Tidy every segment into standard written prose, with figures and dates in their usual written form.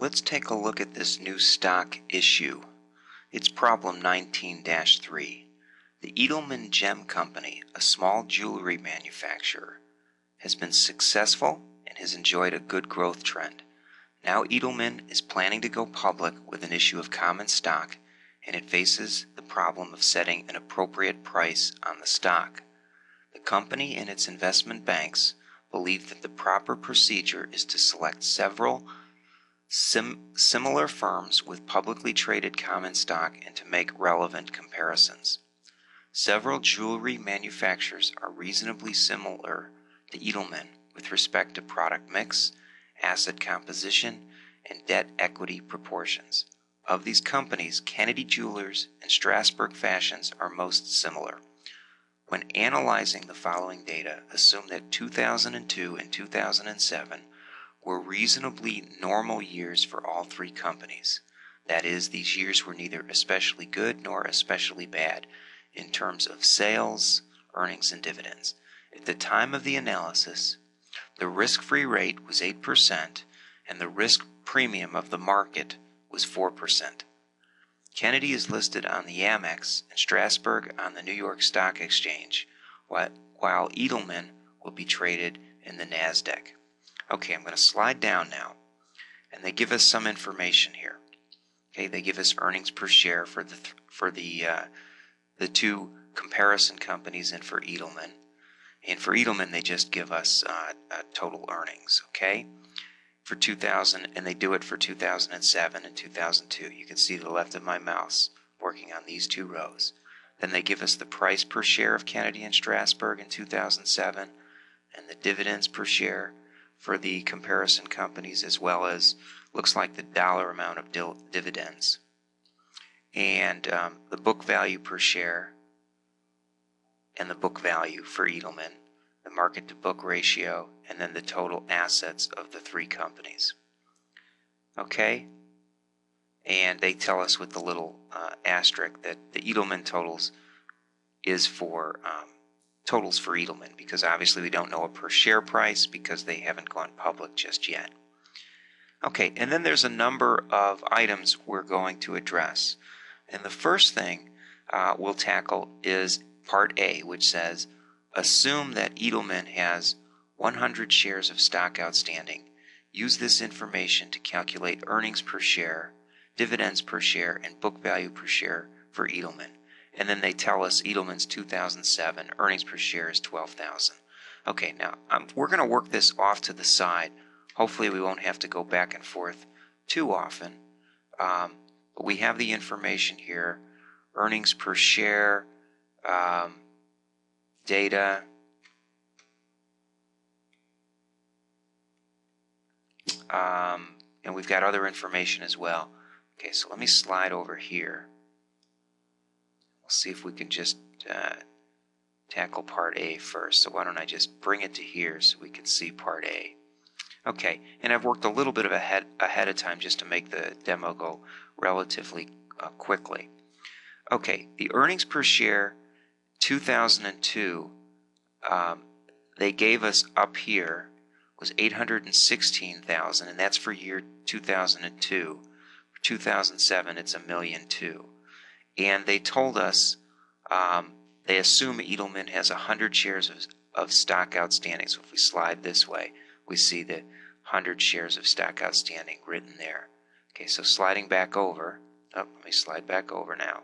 Let's take a look at this new stock issue. It's problem 19-3. The Edelman Gem Company, a small jewelry manufacturer, has been successful and has enjoyed a good growth trend. Now Edelman is planning to go public with an issue of common stock, and it faces the problem of setting an appropriate price on the stock. The company and its investment banks believe that the proper procedure is to select several similar firms with publicly traded common stock and to make relevant comparisons. Several jewelry manufacturers are reasonably similar to Edelman with respect to product mix, asset composition, and debt equity proportions. Of these companies, Kennedy Jewelers and Strasbourg Fashions are most similar. When analyzing the following data, assume that 2002 and 2007 were reasonably normal years for all three companies. That is, these years were neither especially good nor especially bad in terms of sales, earnings, and dividends. At the time of the analysis, the risk-free rate was 8% and the risk premium of the market was 4%. Kennedy is listed on the Amex and Strasbourg on the New York Stock Exchange, while Edelman will be traded in the NASDAQ. Okay, I'm going to slide down now, and they give us some information here. Okay, they give us earnings per share for the two comparison companies and for Edelman. And for Edelman, they just give us total earnings. Okay, for 2000, and they do it for 2007 and 2002. You can see to the left of my mouse working on these two rows. Then they give us the price per share of Kennedy and Strasbourg in 2007, and the dividends per share for the comparison companies, as well as looks like the dollar amount of dividends, and the book value per share and the book value for Edelman, the market to book ratio, and then the total assets of the three companies. Okay, and they tell us with the little asterisk that the Edelman totals is for totals for Edelman, because obviously we don't know a per share price because they haven't gone public just yet. Okay, and then there's a number of items we're going to address. And the first thing we'll tackle is Part A, which says, assume that Edelman has 100 shares of stock outstanding. Use this information to calculate earnings per share, dividends per share, and book value per share for Edelman. And then they tell us Edelman's 2007 earnings per share is 12,000. Okay, now we're going to work this off to the side. Hopefully we won't have to go back and forth too often. But we have the information here. Earnings per share, data, and we've got other information as well. Okay, so let me slide over here. We'll see if we can just tackle Part A first. So why don't I just bring it to here so we can see Part A. Okay, and I've worked a little bit of ahead of time just to make the demo go relatively quickly. Okay, the earnings per share 2002, they gave us up here was 816,000, and that's for year 2002. For 2007, it's 1,000,002. And they told us they assume Edelman has 100 shares of stock outstanding. So if we slide this way, we see the 100 shares of stock outstanding written there. Okay, so sliding back over, let me slide back over now.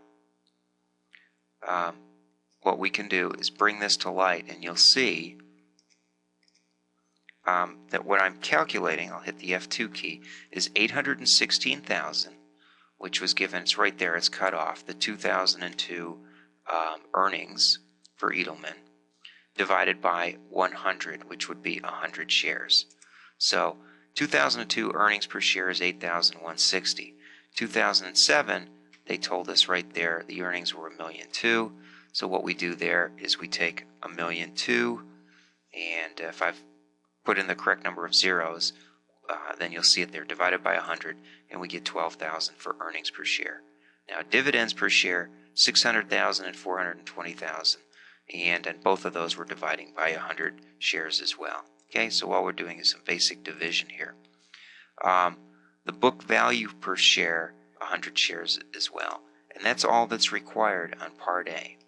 What we can do is bring this to light, and you'll see that what I'm calculating, I'll hit the F2 key, is 816,000, which was given, it's right there, it's cut off, the 2002 earnings for Edelman, divided by 100, which would be 100 shares. So 2002 earnings per share is 8,160. 2007, they told us right there the earnings were 1,000,002. So what we do there is we take 1,000,002, and if I've put in the correct number of zeros, then you'll see it there, divided by 100, and we get 12,000 for earnings per share. Now dividends per share, 600,000 and 420,000, and both of those we're dividing by 100 shares as well. Okay, so all we're doing is some basic division here. The book value per share, 100 shares as well. And that's all that's required on Part A.